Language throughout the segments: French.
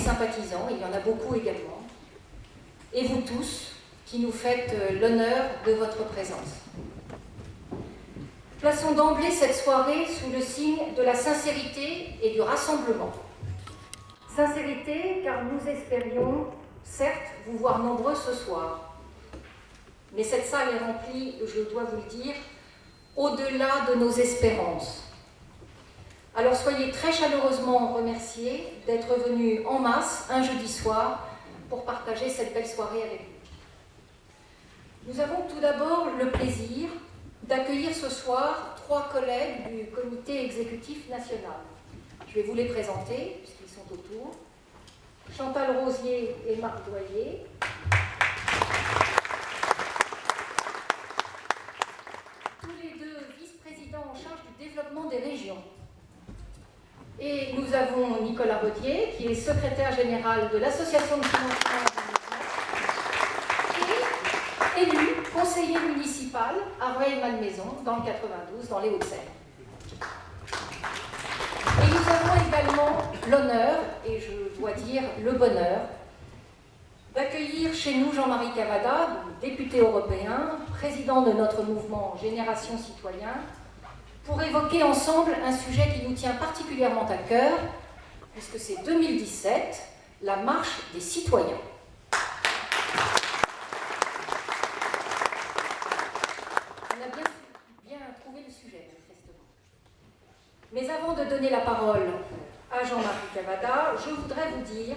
sympathisants, il y en a beaucoup également, et vous tous qui nous faites l'honneur de votre présence. Plaçons d'emblée cette soirée sous le signe de la sincérité et du rassemblement. Sincérité, car nous espérions, certes, vous voir nombreux ce soir. Mais cette salle est remplie, je dois vous le dire, au-delà de nos espérances. Alors soyez très chaleureusement remerciés d'être venus en masse un jeudi soir pour partager cette belle soirée avec nous. Nous avons tout d'abord le plaisir d'accueillir ce soir 3 collègues du comité exécutif national. Je vais vous les présenter, puisqu'ils sont autour. Chantal Rosier et Marc Doyer. Tous les deux vice-présidents en charge du développement des régions. Et nous avons Nicolas Rodier, qui est secrétaire général de l'Association de financement et élu conseiller municipal à Rueil-Malmaison, dans le 92, dans les Hauts-de-Seine. Et nous avons également l'honneur, et je dois dire le bonheur, d'accueillir chez nous Jean-Marie Cavada, député européen, président de notre mouvement Génération Citoyen, pour évoquer ensemble un sujet qui nous tient particulièrement à cœur, puisque c'est 2017, la marche des citoyens. On a bien trouvé le sujet, manifestement. Mais avant de donner la parole à Jean-Marie Cavada, je voudrais vous dire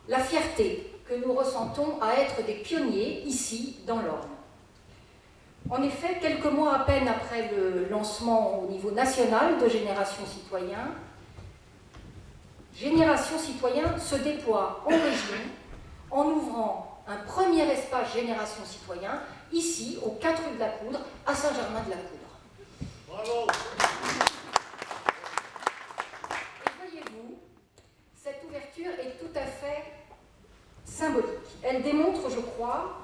la fierté que nous ressentons à être des pionniers ici, dans l'Orne. En effet, quelques mois à peine après le lancement au niveau national de Génération Citoyen, Génération Citoyen se déploie en région en ouvrant un premier espace Génération Citoyen, ici, aux 4 rues de la Coudre, à Saint-Germain-de-la-Coudre. Bravo! Et voyez-vous, cette ouverture est tout à fait symbolique. Elle démontre, je crois,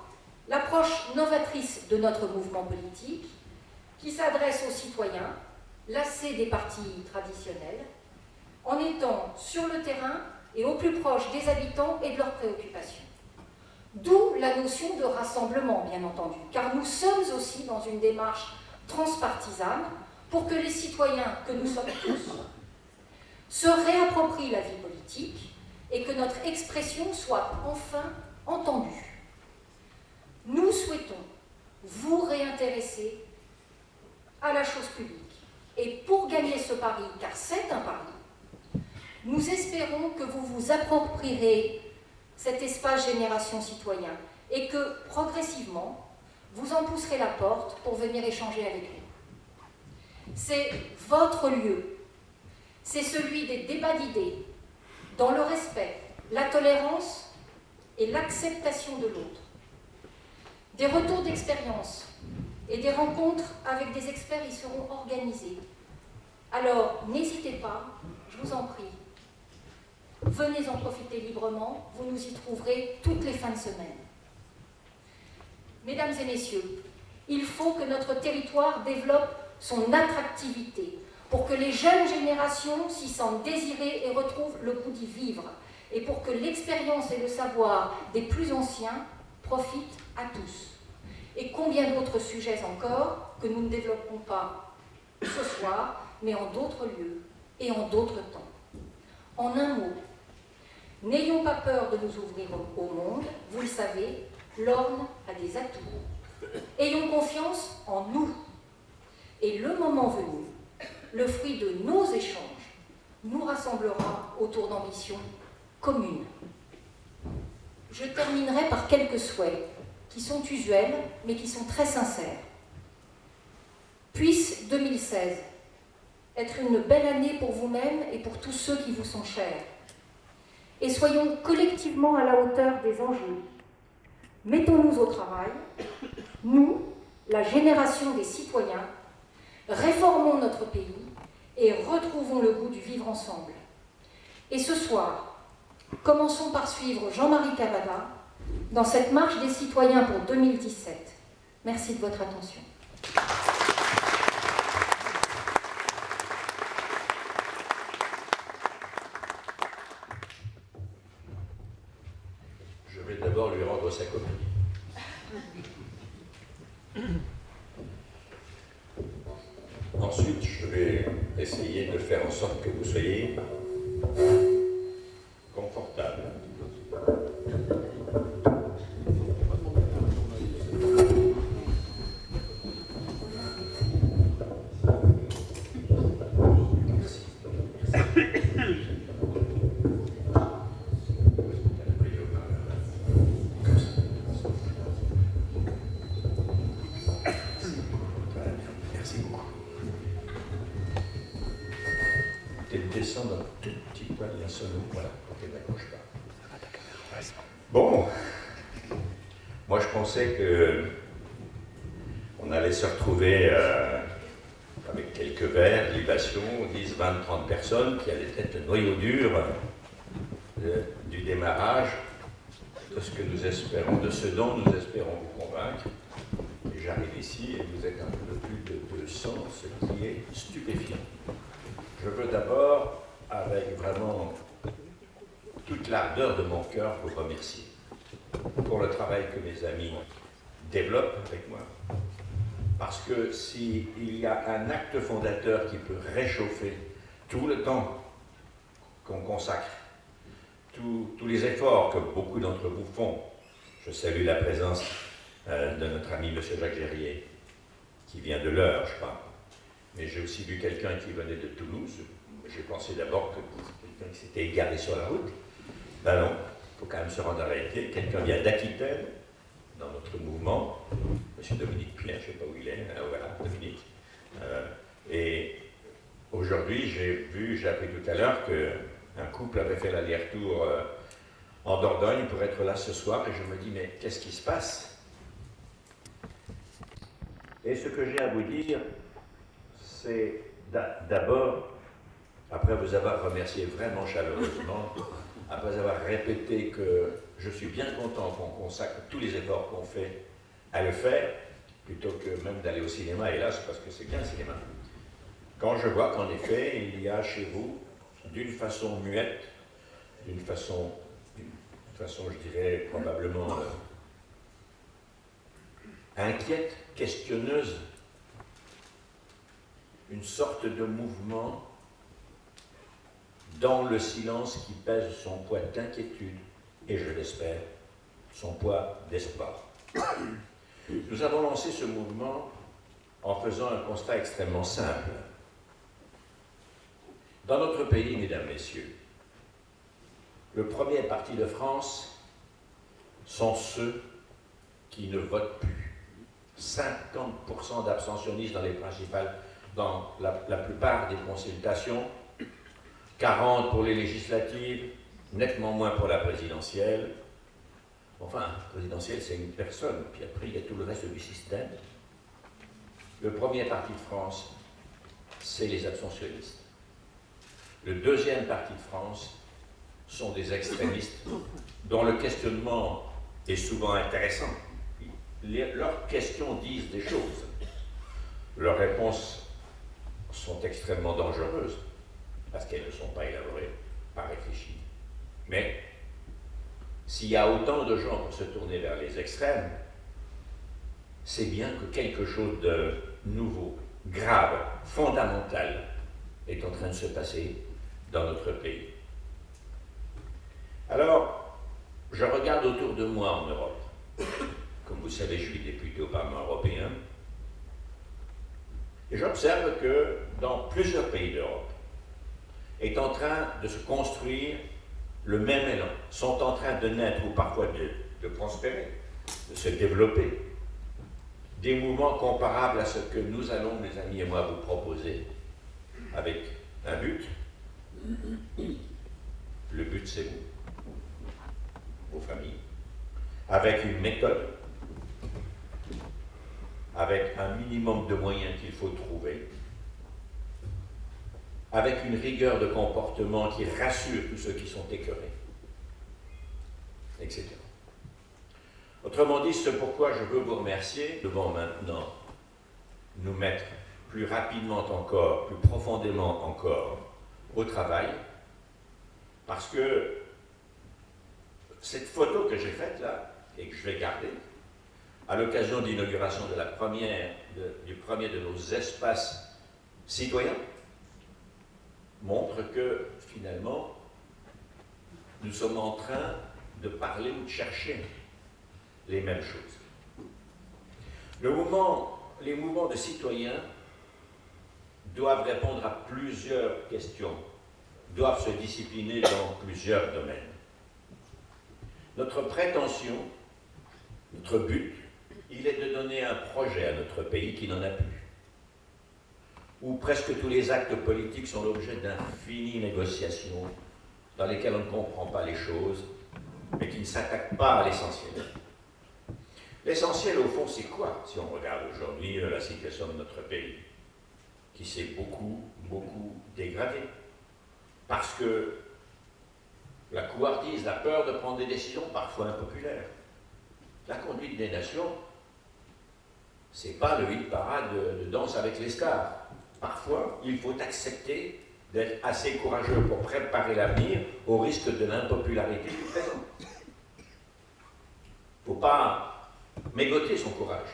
l'approche novatrice de notre mouvement politique qui s'adresse aux citoyens, lassés des partis traditionnels, en étant sur le terrain et au plus proche des habitants et de leurs préoccupations. D'où la notion de rassemblement, bien entendu, car nous sommes aussi dans une démarche transpartisane pour que les citoyens que nous sommes tous se réapproprient la vie politique et que notre expression soit enfin entendue. Nous souhaitons vous réintéresser à la chose publique. Et pour gagner ce pari, car c'est un pari, nous espérons que vous vous approprierez cet espace Génération Citoyen et que, progressivement, vous en pousserez la porte pour venir échanger avec nous. C'est votre lieu. C'est celui des débats d'idées, dans le respect, la tolérance et l'acceptation de l'autre. Des retours d'expérience et des rencontres avec des experts y seront organisés. Alors, n'hésitez pas, je vous en prie. Venez en profiter librement, vous nous y trouverez toutes les fins de semaine. Mesdames et messieurs, il faut que notre territoire développe son attractivité pour que les jeunes générations s'y sentent désirées et retrouvent le goût d'y vivre, et pour que l'expérience et le savoir des plus anciens profitent à tous. Et combien d'autres sujets encore que nous ne développerons pas ce soir, mais en d'autres lieux et en d'autres temps. En un mot, n'ayons pas peur de nous ouvrir au monde, vous le savez, l'Orne a des atouts. Ayons confiance en nous. Et le moment venu, le fruit de nos échanges nous rassemblera autour d'ambitions communes. Je terminerai par quelques souhaits qui sont usuels, mais qui sont très sincères. Puisse 2016 être une belle année pour vous-même et pour tous ceux qui vous sont chers. Et soyons collectivement à la hauteur des enjeux. Mettons-nous au travail, nous, la génération des citoyens, réformons notre pays et retrouvons le goût du vivre ensemble. Et ce soir, commençons par suivre Jean-Marie Cavada dans cette marche des citoyens pour 2017. Merci de votre attention. je vais d'abord lui rendre sa copie. Ensuite, je vais essayer de faire en sorte que vous soyez confortable. Merci beaucoup. Peut-être descendre un tout petit poil, il y a un solo. Voilà, ok, d'accord, je pars. Bon, moi je pensais que on allait se retrouver avec quelques verres, libations, 10, 20, 30 personnes qui allaient être le noyau dur du démarrage de ce que nous espérons, de ce dont nous espérons vous convaincre. Et j'arrive ici et vous êtes un peu plus de 200, ce qui est stupéfiant. Je veux d'abord, avec vraiment toute l'ardeur de mon cœur, vous remercier pour le travail que mes amis développent avec moi. Parce que s'il y a un acte fondateur qui peut réchauffer tout le temps qu'on consacre, tous les efforts que beaucoup d'entre vous font, je salue la présence de notre ami M. Jacques Gerrier, qui vient de l'Eure, je crois. Mais j'ai aussi vu quelqu'un qui venait de Toulouse. J'ai pensé d'abord que quelqu'un qui s'était égaré sur la route. Ben non, il faut quand même se rendre à la réalité. Quelqu'un vient d'Aquitaine, dans notre mouvement. M. Dominique Pierre, je ne sais pas où il est. Voilà, Dominique. Et aujourd'hui, j'ai appris tout à l'heure qu'un couple avait fait l'aller-retour en Dordogne pour être là ce soir. Et je me dis, mais qu'est-ce qui se passe? Et ce que j'ai à vous dire, c'est d'abord, après vous avoir remercié vraiment chaleureusement, après avoir répété que je suis bien content qu'on consacre tous les efforts qu'on fait à le faire, plutôt que même d'aller au cinéma, hélas, parce que c'est bien le cinéma. Quand je vois qu'en effet, il y a chez vous, d'une façon muette, d'une façon, je dirais, probablement inquiète, questionneuse, une sorte de mouvement dans le silence qui pèse son poids d'inquiétude et, je l'espère, son poids d'espoir. Nous avons lancé ce mouvement en faisant un constat extrêmement simple. Dans notre pays, mesdames, messieurs, le premier parti de France sont ceux qui ne votent plus. 50% d'abstentionnistes dans la plupart des consultations, 40% pour les législatives, nettement moins pour la présidentielle. Enfin, la présidentielle, c'est une personne, puis après, il y a tout le reste du système. Le premier parti de France, c'est les abstentionnistes. Le deuxième parti de France sont des extrémistes dont le questionnement est souvent intéressant. Leurs questions disent des choses. Leurs réponses sont extrêmement dangereuses parce qu'elles ne sont pas élaborées, pas réfléchies. Mais s'il y a autant de gens pour se tourner vers les extrêmes, c'est bien que quelque chose de nouveau, grave, fondamental est en train de se passer dans notre pays. Alors, je regarde autour de moi en Europe. Comme vous savez, je suis député au Parlement européen. Et j'observe que dans plusieurs pays d'Europe est en train de se construire le même élan, sont en train de naître ou parfois de prospérer, de se développer. Des mouvements comparables à ce que nous allons, mes amis et moi, vous proposer, avec un but. Le but, c'est vous, vos familles, avec une méthode, avec un minimum de moyens qu'il faut trouver, avec une rigueur de comportement qui rassure tous ceux qui sont écœurés, etc. Autrement dit, c'est pourquoi je veux vous remercier. Nous devons maintenant nous mettre plus rapidement encore, plus profondément encore au travail, parce que cette photo que j'ai faite là, et que je vais garder, à l'occasion de l'inauguration de du premier de nos espaces citoyens, montre que finalement, nous sommes en train de parler ou de chercher les mêmes choses. Les mouvements de citoyens doivent répondre à plusieurs questions, doivent se discipliner dans plusieurs domaines. Notre prétention, notre but, il est de donner un projet à notre pays qui n'en a plus, où presque tous les actes politiques sont l'objet d'infinies négociations, dans lesquelles on ne comprend pas les choses, mais qui ne s'attaquent pas à l'essentiel. L'essentiel, au fond, c'est quoi, si on regarde aujourd'hui la situation de notre pays, qui s'est beaucoup, beaucoup dégradée, parce que la couardise, la peur de prendre des décisions parfois impopulaires. La conduite des nations, c'est pas le hit-parade de Danse avec les stars. Parfois, il faut accepter d'être assez courageux pour préparer l'avenir au risque de l'impopularité du présent. Il ne faut pas mégoter son courage.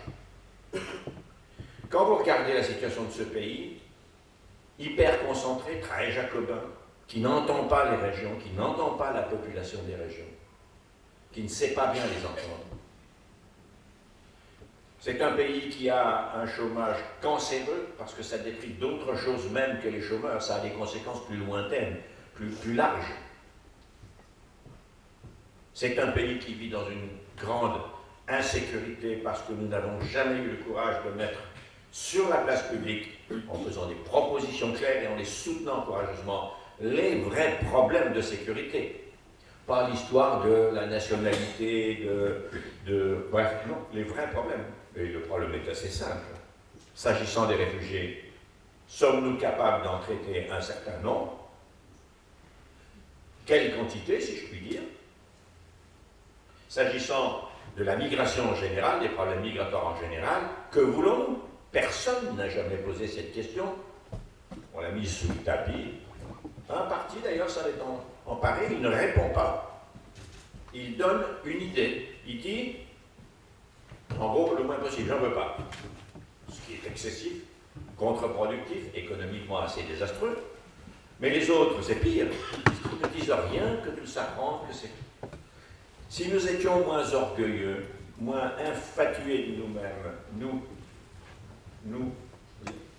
Quand vous regardez la situation de ce pays, hyper concentré, très jacobin, qui n'entend pas les régions, qui n'entend pas la population des régions, qui ne sait pas bien les entendre. C'est un pays qui a un chômage cancéreux, parce que ça détruit d'autres choses même que les chômeurs, ça a des conséquences plus lointaines, plus larges. C'est un pays qui vit dans une grande insécurité, parce que nous n'avons jamais eu le courage de mettre sur la place publique, en faisant des propositions claires et en les soutenant courageusement, les vrais problèmes de sécurité. Pas l'histoire de la nationalité, bref, non, les vrais problèmes. Et le problème est assez simple. S'agissant des réfugiés, sommes-nous capables d'en traiter un certain nombre? Quelle quantité, si je puis dire? S'agissant de la migration en général, des problèmes migratoires en général, que voulons-nous? Personne n'a jamais posé cette question. On l'a mise sous le tapis. Un parti, d'ailleurs, s'en est emparé, il ne répond pas. Il donne une idée. Il dit, en gros, le moins possible, j'en veux pas. Ce qui est excessif, contre-productif, économiquement assez désastreux. Mais les autres, c'est pire. Ils ne disent rien, que tout s'apprend, que c'est... Si nous étions moins orgueilleux, moins infatués de nous-mêmes, nous,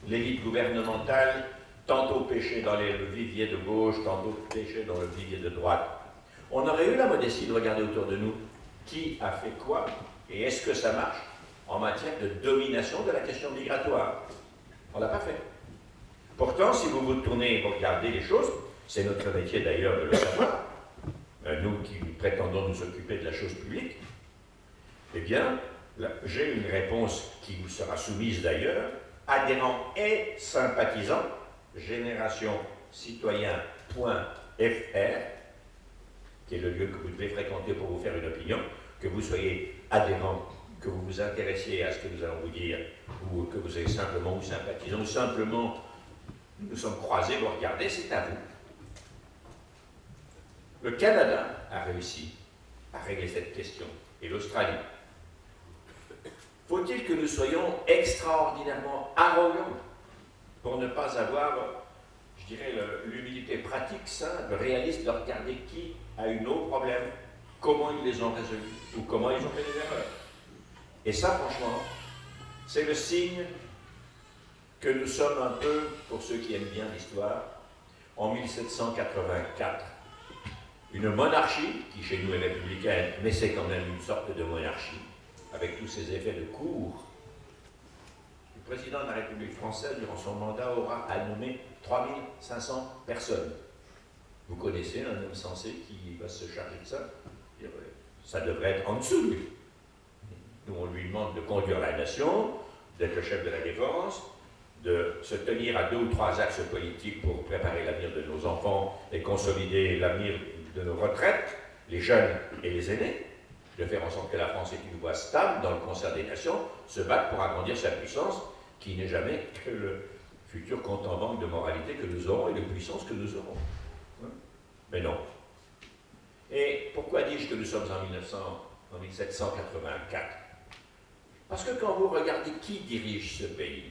l'élite gouvernementale, tantôt pêchée dans le vivier de gauche, tantôt pêchée dans le vivier de droite, on aurait eu la modestie de regarder autour de nous qui a fait quoi et est-ce que ça marche en matière de domination de la question migratoire. On ne l'a pas fait. Pourtant, si vous vous tournez et vous regardez les choses, c'est notre métier d'ailleurs de le savoir, nous qui prétendons nous occuper de la chose publique, eh bien, j'ai une réponse qui vous sera soumise d'ailleurs, adhérents et sympathisants, générationcitoyen.fr, qui est le lieu que vous devez fréquenter pour vous faire une opinion, que vous soyez adhérent, que vous vous intéressiez à ce que nous allons vous dire, ou que vous soyez simplement ou sympathisant, ou simplement nous sommes croisés, vous regardez, c'est à vous. Le Canada a réussi à régler cette question, et l'Australie. Faut-il que nous soyons extraordinairement arrogants pour ne pas avoir, je dirais, l'humilité pratique, simple, réaliste de regarder qui a eu nos problèmes, comment ils les ont résolus, ou comment ils ont fait des erreurs. Et ça, franchement, c'est le signe que nous sommes un peu, pour ceux qui aiment bien l'histoire, en 1784. Une monarchie, qui chez nous est républicaine, mais c'est quand même une sorte de monarchie, avec tous ses effets de cour. Le président de la République française, durant son mandat, aura à nommer 3500 personnes. Vous connaissez un homme sensé qui va se charger de ça? Ça devrait être en dessous de lui. Nous, on lui demande de conduire la nation, d'être le chef de la défense, de se tenir à 2 ou 3 axes politiques pour préparer l'avenir de nos enfants et consolider l'avenir de nos retraites, les jeunes et les aînés, de faire en sorte que la France ait une voie stable dans le concert des nations, se battre pour agrandir sa puissance, qui n'est jamais que le futur compte en banque de moralité que nous aurons et de puissance que nous aurons. Mais non. Et pourquoi dis-je que nous sommes en 1784? Parce que quand vous regardez qui dirige ce pays,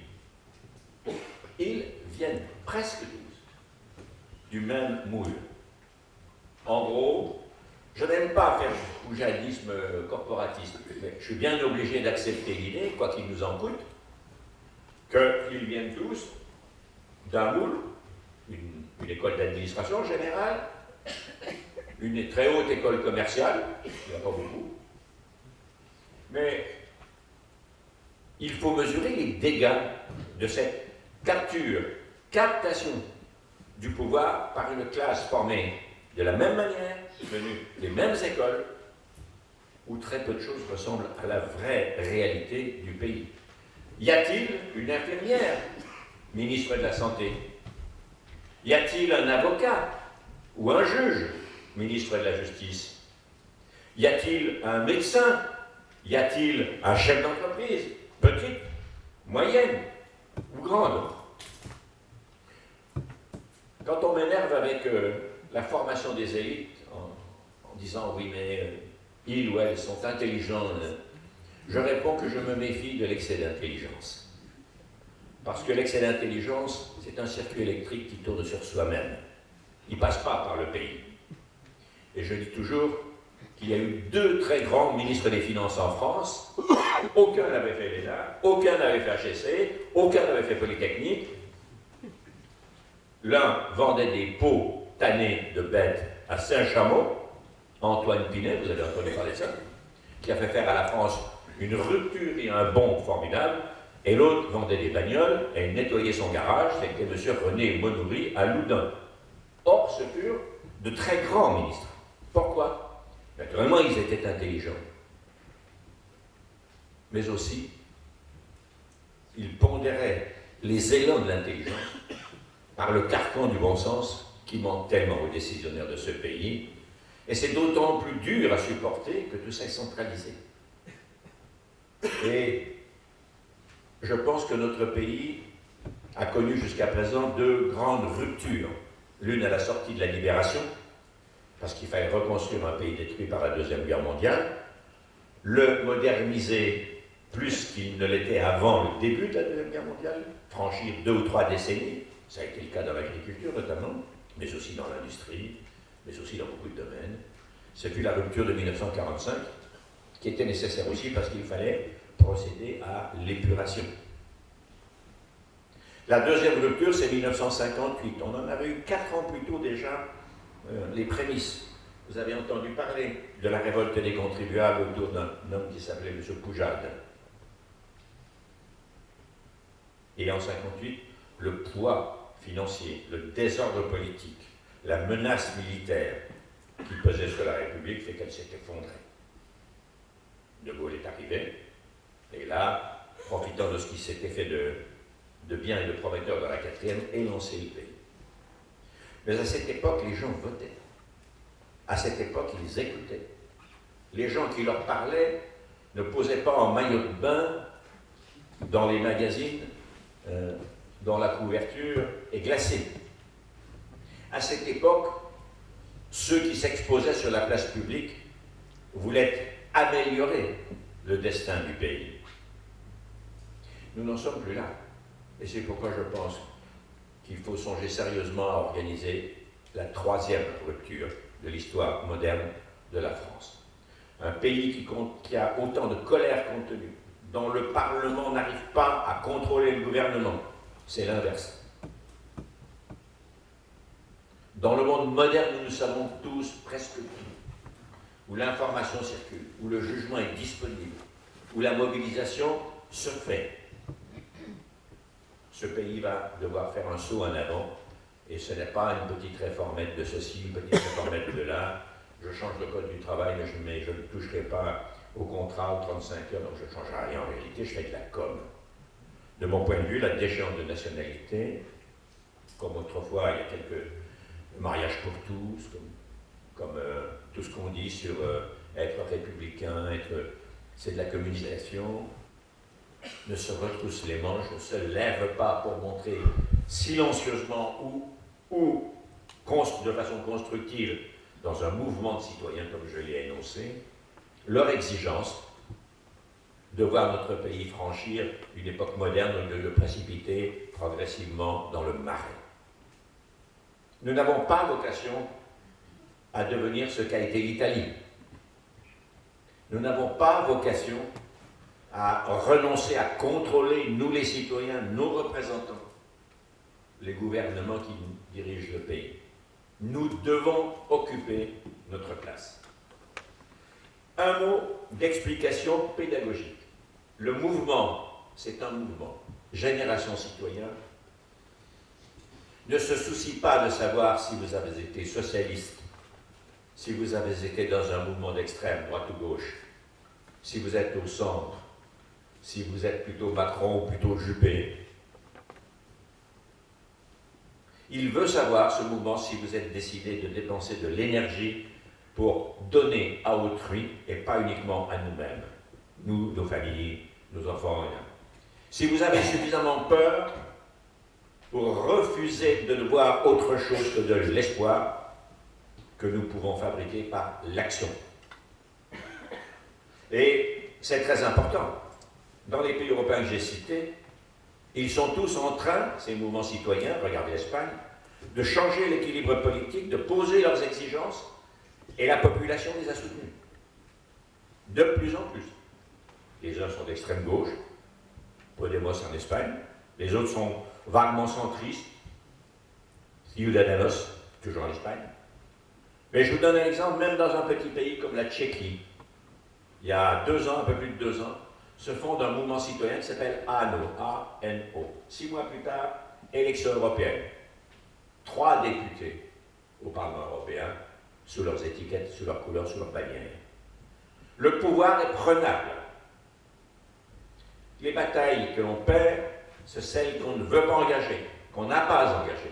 ils viennent presque tous du même moule. En gros, je n'aime pas faire du poujadisme corporatiste, mais je suis bien obligé d'accepter l'idée, quoi qu'il nous en coûte, qu'ils viennent tous d'un moule, une école d'administration générale, une très haute école commerciale, il n'y en a pas beaucoup, mais il faut mesurer les dégâts de cette captation du pouvoir par une classe formée de la même manière, venue des mêmes écoles, où très peu de choses ressemblent à la vraie réalité du pays. Y a-t-il une infirmière, ministre de la Santé? Y a-t-il un avocat ou un juge, ministre de la Justice? Y a-t-il un médecin? Y a-t-il un chef d'entreprise, petite, moyenne ou grande? Quand on m'énerve avec la formation des élites, en disant oui mais ils ou elles sont intelligents, je réponds que je me méfie de l'excès d'intelligence. Parce que l'excès d'intelligence, c'est un circuit électrique qui tourne sur soi-même. Il ne passe pas par le pays. Et je dis toujours qu'il y a eu 2 très grands ministres des Finances en France. Aucun n'avait fait l'ENA, aucun n'avait fait HEC, aucun n'avait fait Polytechnique. L'un vendait des pots tannés de bêtes à Saint-Chamond, Antoine Pinet, vous avez entendu parler de ça, qui a fait faire à la France une rupture et un bond formidable, et l'autre vendait des bagnoles et nettoyait son garage, c'était M. René Monoury à Loudun. Or, ce furent de très grands ministres. Pourquoi? Naturellement, ils étaient intelligents. Mais aussi, ils pondéraient les élans de l'intelligence par le carcan du bon sens qui manque tellement aux décisionnaires de ce pays. Et c'est d'autant plus dur à supporter que tout ça est centralisé. Et je pense que notre pays a connu jusqu'à présent 2 grandes ruptures. L'une à la sortie de la Libération, parce qu'il fallait reconstruire un pays détruit par la Deuxième Guerre mondiale, le moderniser plus qu'il ne l'était avant le début de la Deuxième Guerre mondiale, franchir 2 ou 3 décennies, ça a été le cas dans l'agriculture notamment, mais aussi dans l'industrie, mais aussi dans beaucoup de domaines. Ce fut la rupture de 1945, qui était nécessaire aussi parce qu'il fallait procéder à l'épuration. La deuxième rupture, c'est 1958. On en avait eu 4 ans plus tôt déjà les prémices. Vous avez entendu parler de la révolte des contribuables autour d'un homme qui s'appelait M. Poujade. Et en 1958, le poids financier, le désordre politique, la menace militaire qui pesait sur la République fait qu'elle s'est effondrée. De Gaulle est arrivé, et là, profitant de ce qui s'était fait de bien et de prometteur dans la 4e, élancer le pays. Mais à cette époque, les gens votaient. À cette époque, ils écoutaient. Les gens qui leur parlaient ne posaient pas en maillot de bain dans les magazines dont la couverture est glacée. À cette époque, ceux qui s'exposaient sur la place publique voulaient améliorer le destin du pays. Nous n'en sommes plus là. Et c'est pourquoi je pense qu'il faut songer sérieusement à organiser la 3e rupture de l'histoire moderne de la France. Un pays qui a autant de colère contenue, dont le Parlement n'arrive pas à contrôler le gouvernement. C'est l'inverse. Dans le monde moderne où nous savons tous, presque tous, où l'information circule, où le jugement est disponible, où la mobilisation se fait, ce pays va devoir faire un saut en avant, et ce n'est pas une petite réformette de ceci, une petite réformette de là. Je change le code du travail, mais je ne toucherai pas au contrat aux 35 heures, donc je ne changerai rien. En réalité, je fais de la com. De mon point de vue, la déchéance de nationalité, comme autrefois, il y a quelques mariages pour tous, comme tout ce qu'on dit sur être républicain, c'est de la communication, ne se retrousse les manches, ne se lève pas pour montrer silencieusement ou de façon constructive dans un mouvement de citoyens comme je l'ai énoncé, leur exigence de voir notre pays franchir une époque moderne et de le précipiter progressivement dans le marais. Nous n'avons pas vocation à devenir ce qu'a été l'Italie. Nous n'avons pas vocation à renoncer à contrôler, nous les citoyens, nos représentants, les gouvernements qui dirigent le pays. Nous devons occuper notre place. Un mot d'explication pédagogique. Le mouvement, c'est un mouvement. Génération Citoyenne ne se soucie pas de savoir si vous avez été socialiste, si vous avez été dans un mouvement d'extrême, droite ou gauche, si vous êtes au centre, si vous êtes plutôt Macron ou plutôt Juppé. Il veut savoir, ce mouvement, si vous êtes décidé de dépenser de l'énergie pour donner à autrui et pas uniquement à nous-mêmes, nous, nos familles, nos enfants. Si vous avez suffisamment peur pour refuser de ne voir autre chose que de l'espoir que nous pouvons fabriquer par l'action. Et c'est très important. Dans les pays européens que j'ai cités, ils sont tous en train, ces mouvements citoyens, regardez l'Espagne, de changer l'équilibre politique, de poser leurs exigences, et la population les a soutenus. De plus en plus. Les uns sont d'extrême gauche, Podemos en Espagne, les autres sont vaguement centristes, Ciudadanos, toujours en Espagne. Mais je vous donne un exemple, même dans un petit pays comme la Tchéquie, il y a 2 ans, un peu plus de 2 ans, se fonde un mouvement citoyen qui s'appelle ANO, A-N-O. 6 mois plus tard, élection européenne. 3 députés au Parlement européen, sous leurs étiquettes, sous leurs couleurs, sous leurs bannières. Le pouvoir est prenable. Les batailles que l'on perd, c'est celles qu'on ne veut pas engager, qu'on n'a pas engagées.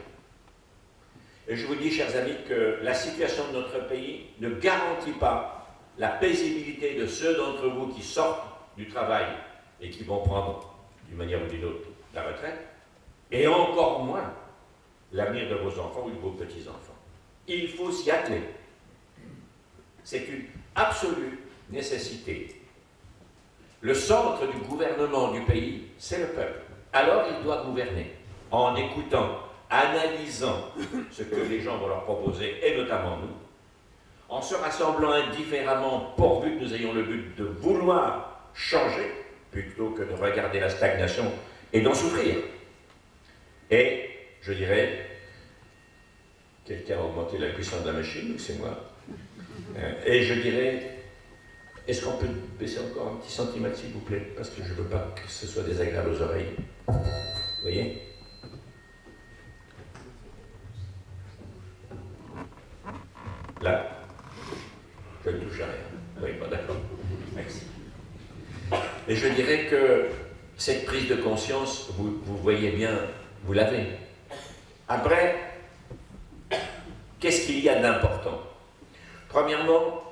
Et je vous dis, chers amis, que la situation de notre pays ne garantit pas la paisibilité de ceux d'entre vous qui sortent du travail et qui vont prendre, d'une manière ou d'une autre, la retraite, et encore moins l'avenir de vos enfants ou de vos petits-enfants. Il faut s'y atteler. C'est une absolue nécessité. Le centre du gouvernement du pays, c'est le peuple. Alors il doit gouverner en écoutant, analysant ce que les gens vont leur proposer, et notamment nous, en se rassemblant indifféremment pourvu que nous ayons le but de vouloir changer, plutôt que de regarder la stagnation et d'en souffrir. Et, je dirais, quelqu'un a augmenté la puissance de la machine, donc c'est moi. Et je dirais, est-ce qu'on peut baisser encore un petit centimètre, s'il vous plaît, parce que je ne veux pas que ce soit désagréable aux oreilles. Vous voyez? Là, je ne touche à rien. Oui, bon, d'accord. Merci. Et je dirais que cette prise de conscience, vous voyez bien, vous l'avez. Après, qu'est-ce qu'il y a d'important? Premièrement,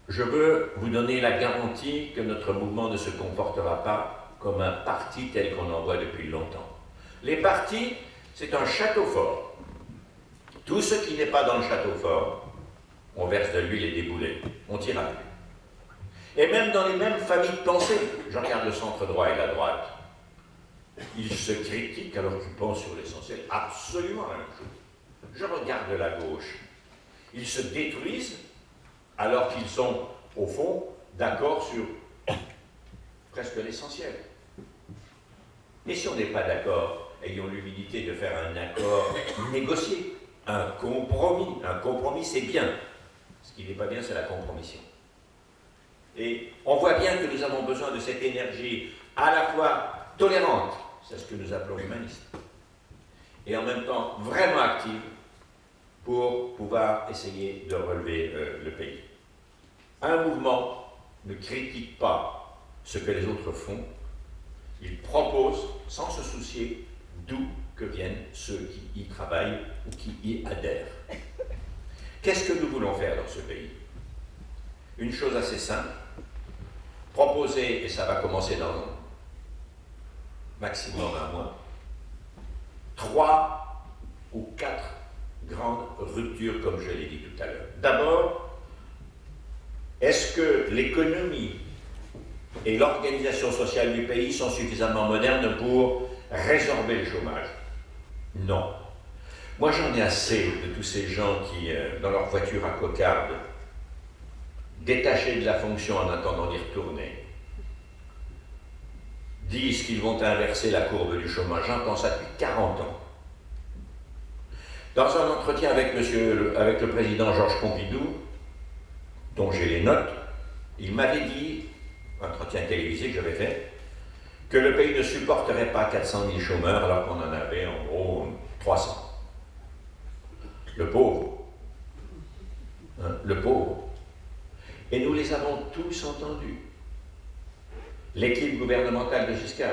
je veux vous donner la garantie que notre mouvement ne se comportera pas comme un parti tel qu'on en voit depuis longtemps. Les partis, c'est un château fort. Tout ce qui n'est pas dans le château fort, on verse de l'huile et des boulets, on tire à plus. Et même dans les mêmes familles de pensée, je regarde le centre droit et la droite, ils se critiquent alors qu'ils pensent sur l'essentiel absolument la même chose. Je regarde la gauche, ils se détruisent alors qu'ils sont, au fond, d'accord sur presque l'essentiel. Et si on n'est pas d'accord, ayons l'humilité de faire un accord négocié, un compromis. Un compromis, c'est bien. Ce qui n'est pas bien, c'est la compromission. Et on voit bien que nous avons besoin de cette énergie à la fois tolérante, c'est ce que nous appelons humaniste, et en même temps vraiment active pour pouvoir essayer de relever le pays. Un mouvement ne critique pas ce que les autres font, il propose sans se soucier d'où que viennent ceux qui y travaillent ou qui y adhèrent. Qu'est-ce que nous voulons faire dans ce pays? Une chose assez simple, proposer, et ça va commencer dans maximum un mois, 3 ou 4 grandes ruptures, comme je l'ai dit tout à l'heure. D'abord, est-ce que l'économie et l'organisation sociale du pays sont suffisamment modernes pour résorber le chômage? Non. Moi, j'en ai assez de tous ces gens qui, dans leur voiture à cocarde, détachés de la fonction en attendant d'y retourner, disent qu'ils vont inverser la courbe du chômage. J'entends ça depuis 40 ans. Dans un entretien avec le président Georges Pompidou, dont j'ai les notes, il m'avait dit, un entretien télévisé que j'avais fait, que le pays ne supporterait pas 400 000 chômeurs alors qu'on en avait en gros 300. Le pauvre. Hein, le pauvre. Et nous les avons tous entendus. L'équipe gouvernementale de Giscard,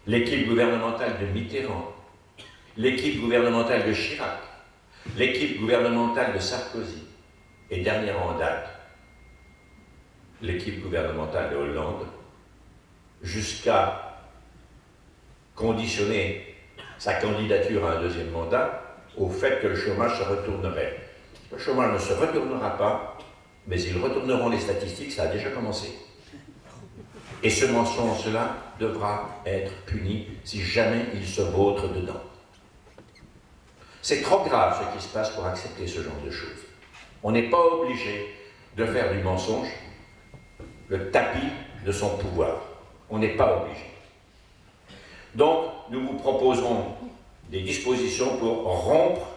l'équipe gouvernementale de Mitterrand, l'équipe gouvernementale de Chirac, l'équipe gouvernementale de Sarkozy, et dernière en date, l'équipe gouvernementale de Hollande, jusqu'à conditionner sa candidature à un deuxième mandat au fait que le chômage se retournerait. Le chômage ne se retournera pas, mais ils retourneront les statistiques, ça a déjà commencé. Et ce mensonge-là devra être puni si jamais il se vautre dedans. C'est trop grave ce qui se passe pour accepter ce genre de choses. On n'est pas obligé de faire du mensonge le tapis de son pouvoir. On n'est pas obligé. Donc, nous vous proposerons des dispositions pour rompre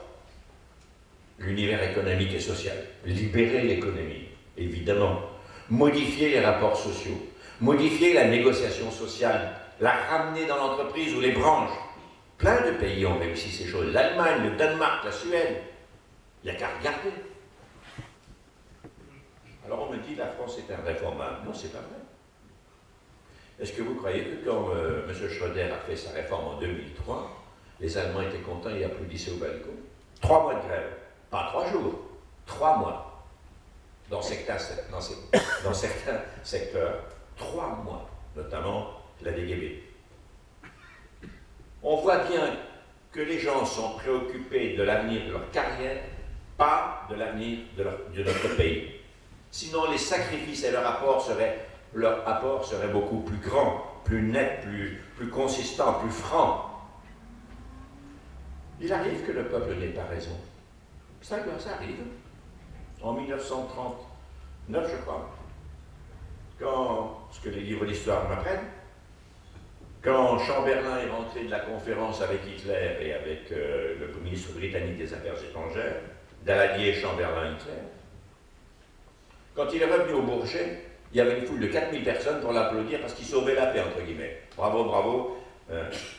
l'univers économique et social, libérer l'économie, évidemment, modifier les rapports sociaux, modifier la négociation sociale, la ramener dans l'entreprise ou les branches. Plein de pays ont réussi ces choses. L'Allemagne, le Danemark, la Suède. Il n'y a qu'à regarder. Alors on me dit la France est irréformable. Non, c'est pas vrai. Est-ce que vous croyez que quand M. Schröder a fait sa réforme en 2003, les Allemands étaient contents et applaudissaient au balcon? 3 mois de grève. Pas 3 jours. 3 mois. Dans certains secteurs, 3 mois. Notamment la DGB. On voit bien que les gens sont préoccupés de l'avenir de leur carrière, pas de l'avenir de notre pays. Sinon, les sacrifices et leur apport serait beaucoup plus grand, plus net, plus consistant, plus franc. Il arrive que le peuple n'ait pas raison. Ça arrive. En 1939, je crois, ce que les livres d'histoire m'apprennent, quand Chamberlain est rentré de la conférence avec Hitler et avec le ministre britannique des Affaires étrangères, Daladier, Chamberlain, Hitler, quand il est revenu au Bourget, il y avait une foule de 4000 personnes pour l'applaudir parce qu'il sauvait la paix, entre guillemets. Bravo, bravo.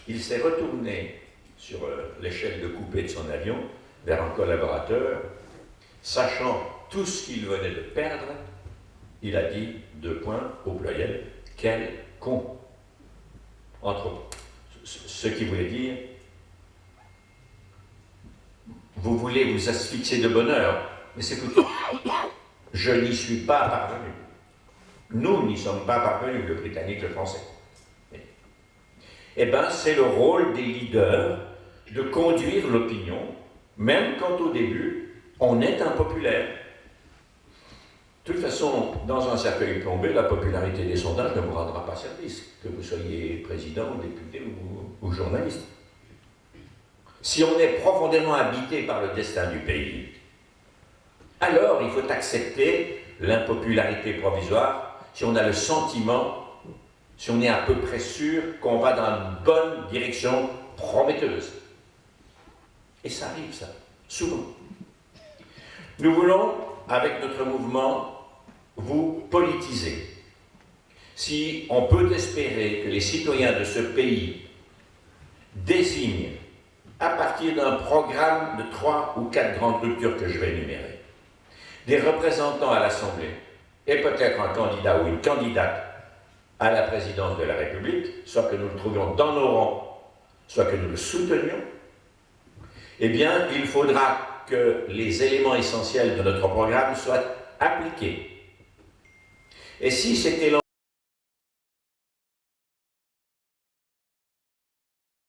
Il s'est retourné sur l'échelle de coupée de son avion vers un collaborateur, sachant tout ce qu'il venait de perdre, il a dit, 2 points au pluriel, quel con. Entre autres. Ce qui voulait dire, vous voulez vous asphyxier de bonheur, mais c'est plutôt, je n'y suis pas parvenu. Nous n'y sommes pas parvenus, le Britannique, le Français. Eh bien, c'est le rôle des leaders de conduire l'opinion, même quand au début, on est impopulaire. De toute façon, dans un cercueil plombé, la popularité des sondages ne vous rendra pas service, que vous soyez président, député ou journaliste. Si on est profondément habité par le destin du pays, alors il faut accepter l'impopularité provisoire si on a le sentiment, si on est à peu près sûr qu'on va dans une bonne direction prometteuse. Et ça arrive, ça, souvent. Nous voulons, avec notre mouvement, vous politiser. Si on peut espérer que les citoyens de ce pays désignent, à partir d'un programme de 3 ou 4 grandes ruptures que je vais énumérer, des représentants à l'Assemblée, et peut-être un candidat ou une candidate à la présidence de la République, soit que nous le trouvions dans nos rangs, soit que nous le soutenions, eh bien, il faudra que les éléments essentiels de notre programme soient appliqués. Et si cet élan